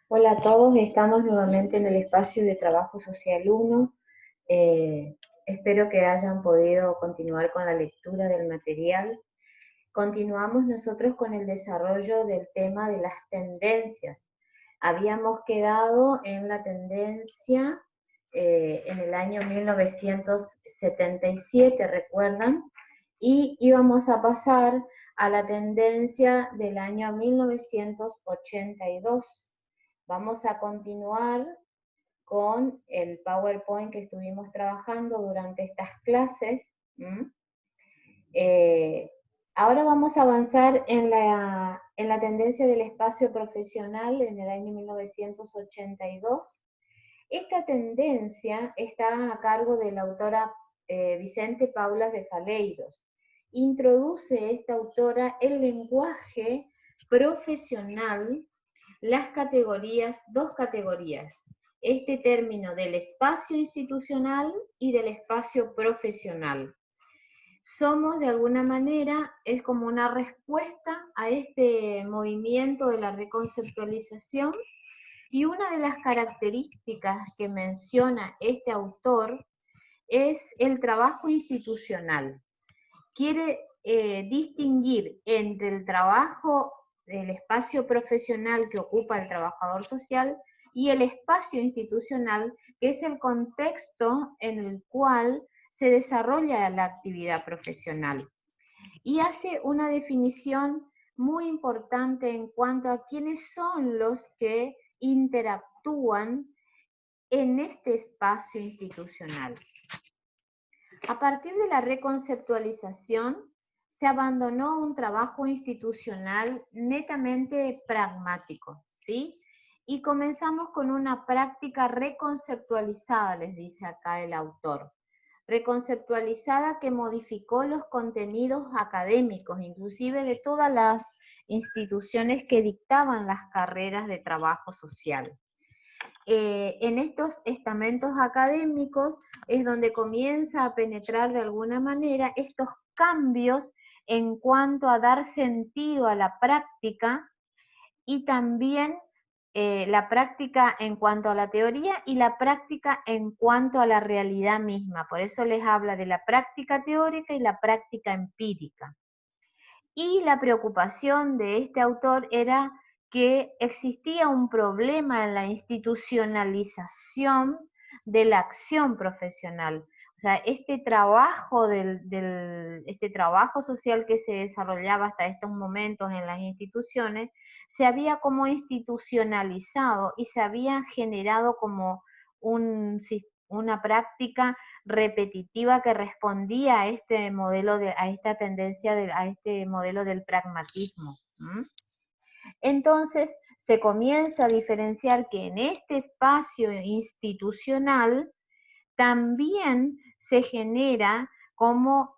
Hola a todos, estamos nuevamente en el espacio de Trabajo Social 1. Eh, Espero que hayan podido continuar con la lectura del material. Continuamos nosotros con el desarrollo del tema de las tendencias. Habíamos quedado en la tendencia en el año 1977, ¿recuerdan? Y íbamos a pasar a la tendencia del año 1982. Vamos a continuar con el PowerPoint que estuvimos trabajando durante estas clases. Eh, Ahora vamos a avanzar en la tendencia del espacio profesional en el año 1982. Esta tendencia está a cargo de la autora Vicente Paulas de Faleiros. Introduce esta autora el lenguaje profesional, las categorías, dos categorías, este término del espacio institucional y del espacio profesional. Somos de alguna manera, es como una respuesta a este movimiento de la reconceptualización, y una de las características que menciona este autor es el trabajo institucional. Quiere distinguir entre el trabajo, el espacio profesional que ocupa el trabajador social y el espacio institucional, que es el contexto en el cual se desarrolla la actividad profesional. Y hace una definición muy importante en cuanto a quiénes son los que interactúan en este espacio institucional. A partir de la reconceptualización, se abandonó un trabajo institucional netamente pragmático, ¿sí? Y comenzamos con una práctica reconceptualizada, les dice acá el autor. Reconceptualizada que modificó los contenidos académicos, inclusive de todas las instituciones que dictaban las carreras de trabajo social. En estos estamentos académicos es donde comienza a penetrar de alguna manera estos cambios en cuanto a dar sentido a la práctica, y también la práctica en cuanto a la teoría y la práctica en cuanto a la realidad misma. Por eso les habla de la práctica teórica y la práctica empírica. Y la preocupación de este autor era que existía un problema en la institucionalización de la acción profesional. O sea, este trabajo, este trabajo social que se desarrollaba hasta estos momentos en las instituciones, se había como institucionalizado y se había generado como una práctica repetitiva que respondía a este modelo, a esta tendencia, a este modelo del pragmatismo. Entonces se comienza a diferenciar que en este espacio institucional también se genera como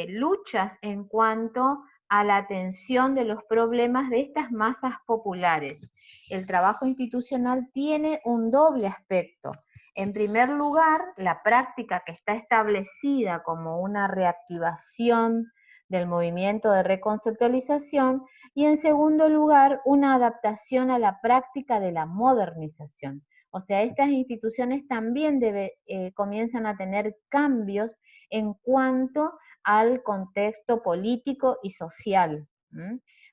luchas en cuanto a la atención de los problemas de estas masas populares. El trabajo institucional tiene un doble aspecto. En primer lugar, la práctica que está establecida como una reactivación del movimiento de reconceptualización, y en segundo lugar, una adaptación a la práctica de la modernización. O sea, estas instituciones también comienzan a tener cambios en cuanto al contexto político y social.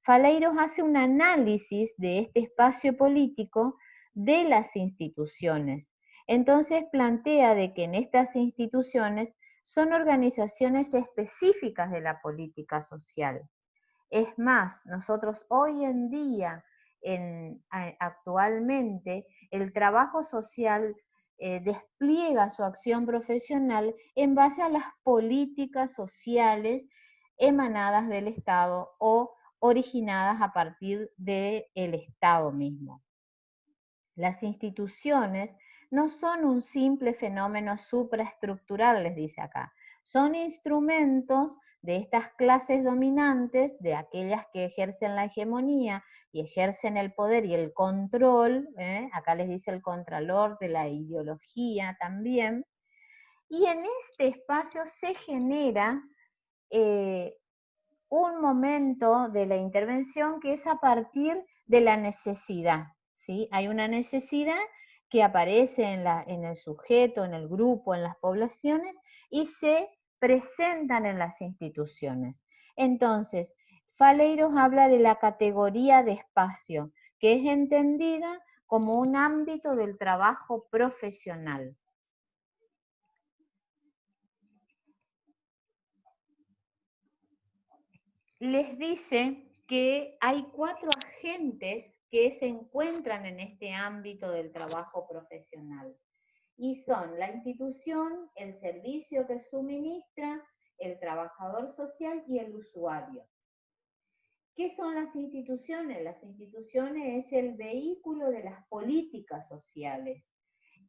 Faleiros hace un análisis de este espacio político de las instituciones. Entonces plantea de que en estas instituciones son organizaciones específicas de la política social. Es más, nosotros hoy en día, actualmente, el trabajo social despliega su acción profesional en base a las políticas sociales emanadas del Estado o originadas a partir del Estado mismo. Las instituciones no son un simple fenómeno supraestructural, les dice acá. Son instrumentos de estas clases dominantes, de aquellas que ejercen la hegemonía y ejercen el poder y el control, acá les dice el contralor de la ideología también, y en este espacio se genera un momento de la intervención que es a partir de la necesidad, ¿sí? Hay una necesidad que aparece en el sujeto, en el grupo, en las poblaciones, y se presentan en las instituciones. Entonces, Faleiros habla de la categoría de espacio, que es entendida como un ámbito del trabajo profesional. Les dice que hay 4 agentes que se encuentran en este ámbito del trabajo profesional. Y son la institución, el servicio que suministra, el trabajador social y el usuario. ¿Qué son las instituciones? Las instituciones es el vehículo de las políticas sociales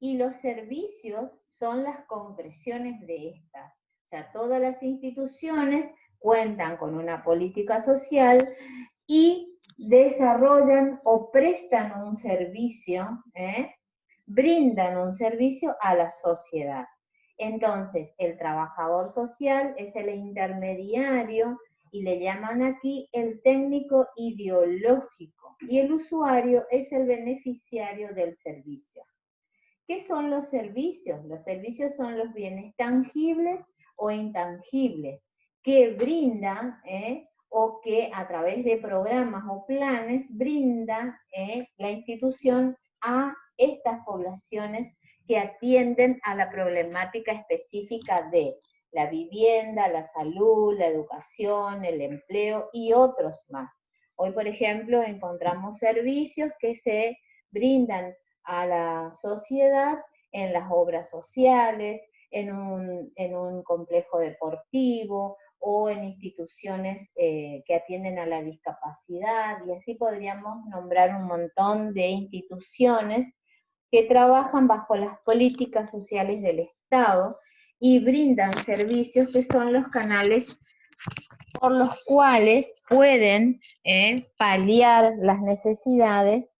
y los servicios son las concreciones de estas. O sea, todas las instituciones cuentan con una política social y desarrollan o prestan un servicio, brindan un servicio a la sociedad. Entonces, el trabajador social es el intermediario y le llaman aquí el técnico ideológico, y el usuario es el beneficiario del servicio. ¿Qué son los servicios? Los servicios son los bienes tangibles o intangibles que brindan o que a través de programas o planes brinda la institución a estas poblaciones que atienden a la problemática específica de la vivienda, la salud, la educación, el empleo y otros más. Hoy, por ejemplo, encontramos servicios que se brindan a la sociedad en las obras sociales, en un complejo deportivo o en instituciones que atienden a la discapacidad, y así podríamos nombrar un montón de instituciones que trabajan bajo las políticas sociales del Estado y brindan servicios que son los canales por los cuales pueden paliar las necesidades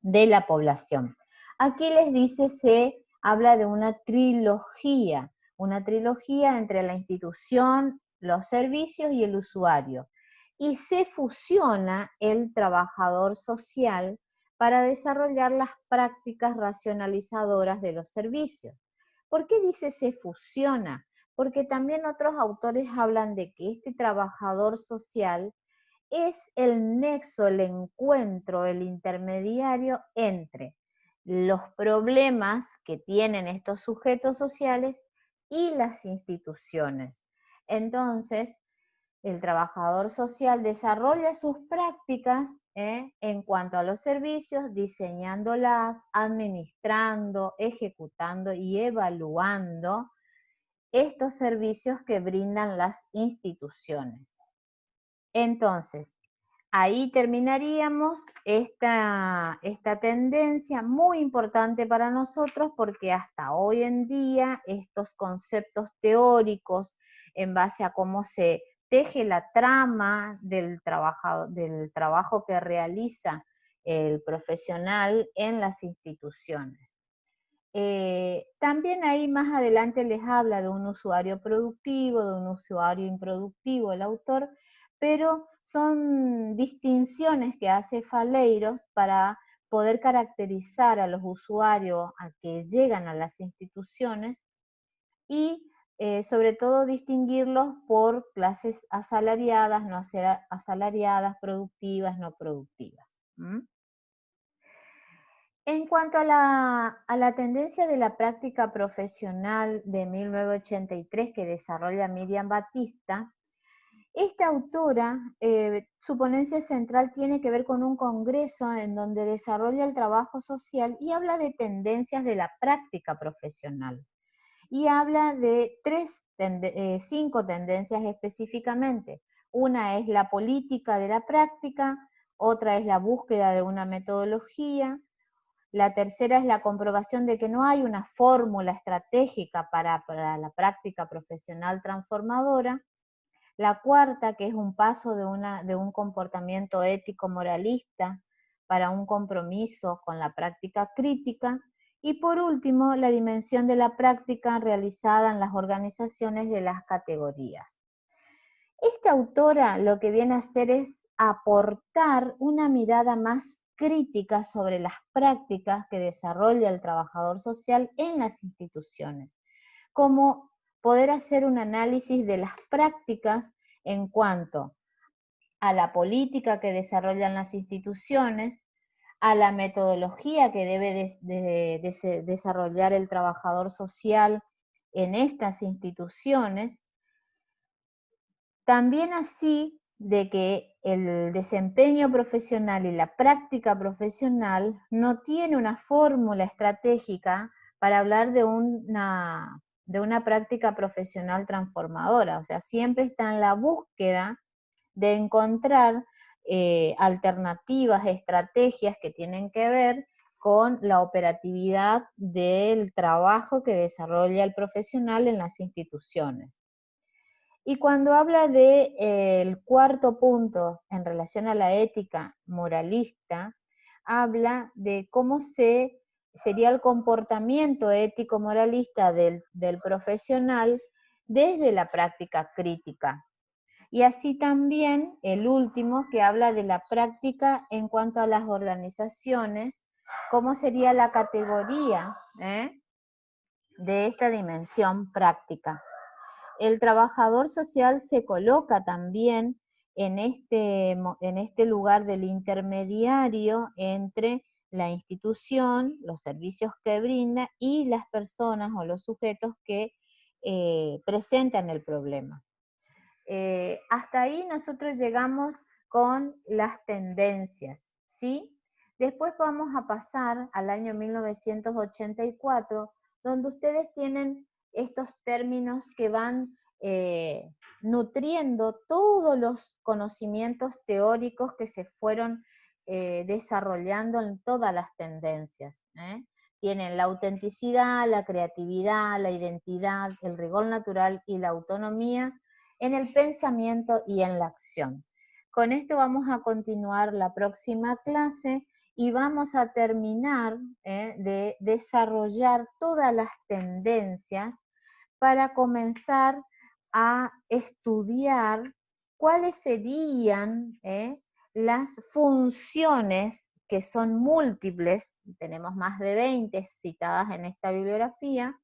de la población. Aquí les dice, se habla de una trilogía entre la institución, los servicios y el usuario. Y se fusiona el trabajador social para desarrollar las prácticas racionalizadoras de los servicios. ¿Por qué dice se fusiona? Porque también otros autores hablan de que este trabajador social es el nexo, el encuentro, el intermediario entre los problemas que tienen estos sujetos sociales y las instituciones. Entonces, el trabajador social desarrolla sus prácticas en cuanto a los servicios, diseñándolas, administrando, ejecutando y evaluando estos servicios que brindan las instituciones. Entonces, ahí terminaríamos esta tendencia muy importante para nosotros, porque hasta hoy en día estos conceptos teóricos en base a cómo se teje la trama del trabajo que realiza el profesional en las instituciones. También ahí más adelante les habla de un usuario productivo, de un usuario improductivo el autor, pero son distinciones que hace Faleiros para poder caracterizar a los usuarios a que llegan a las instituciones y sobre todo distinguirlos por clases asalariadas, no asalariadas, productivas, no productivas. En cuanto a la tendencia de la práctica profesional de 1983 que desarrolla Miriam Batista, esta autora, su ponencia central tiene que ver con un congreso en donde desarrolla el trabajo social y habla de tendencias de la práctica profesional. Y habla de 5 tendencias específicamente. Una es la política de la práctica, otra es la búsqueda de una metodología, la tercera es la comprobación de que no hay una fórmula estratégica para la práctica profesional transformadora. La cuarta, que es un paso de un comportamiento ético moralista para un compromiso con la práctica crítica. Y por último, la dimensión de la práctica realizada en las organizaciones de las categorías. Esta autora lo que viene a hacer es aportar una mirada más crítica sobre las prácticas que desarrolla el trabajador social en las instituciones, como poder hacer un análisis de las prácticas en cuanto a la política que desarrollan las instituciones, a la metodología que debe desarrollar el trabajador social en estas instituciones, también así de que el desempeño profesional y la práctica profesional no tiene una fórmula estratégica para hablar de una práctica profesional transformadora, o sea, siempre está en la búsqueda de encontrar alternativas, estrategias que tienen que ver con la operatividad del trabajo que desarrolla el profesional en las instituciones. Y cuando habla del cuarto punto en relación a la ética moralista, habla de cómo sería el comportamiento ético moralista del profesional desde la práctica crítica. Y así también el último, que habla de la práctica en cuanto a las organizaciones, cómo sería la categoría de esta dimensión práctica. El trabajador social se coloca también en este lugar del intermediario entre la institución, los servicios que brinda y las personas o los sujetos que presentan el problema. Hasta ahí nosotros llegamos con las tendencias, ¿sí? Después vamos a pasar al año 1984, donde ustedes tienen estos términos que van nutriendo todos los conocimientos teóricos que se fueron desarrollando en todas las tendencias. Tienen la autenticidad, la creatividad, la identidad, el rigor natural y la autonomía en el pensamiento y en la acción. Con esto vamos a continuar la próxima clase y vamos a terminar de desarrollar todas las tendencias para comenzar a estudiar cuáles serían las funciones, que son múltiples, tenemos más de 20 citadas en esta bibliografía,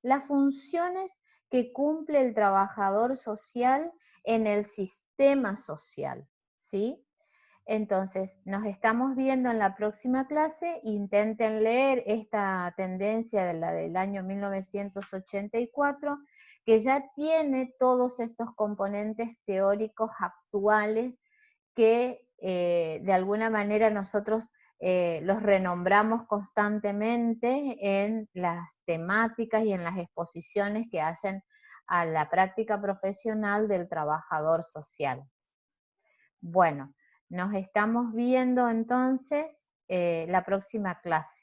las funciones que cumple el trabajador social en el sistema social, ¿sí? Entonces, nos estamos viendo en la próxima clase. Intenten leer esta tendencia de la del año 1984, que ya tiene todos estos componentes teóricos actuales que de alguna manera nosotros los renombramos constantemente en las temáticas y en las exposiciones que hacen a la práctica profesional del trabajador social. Bueno, nos estamos viendo entonces la próxima clase.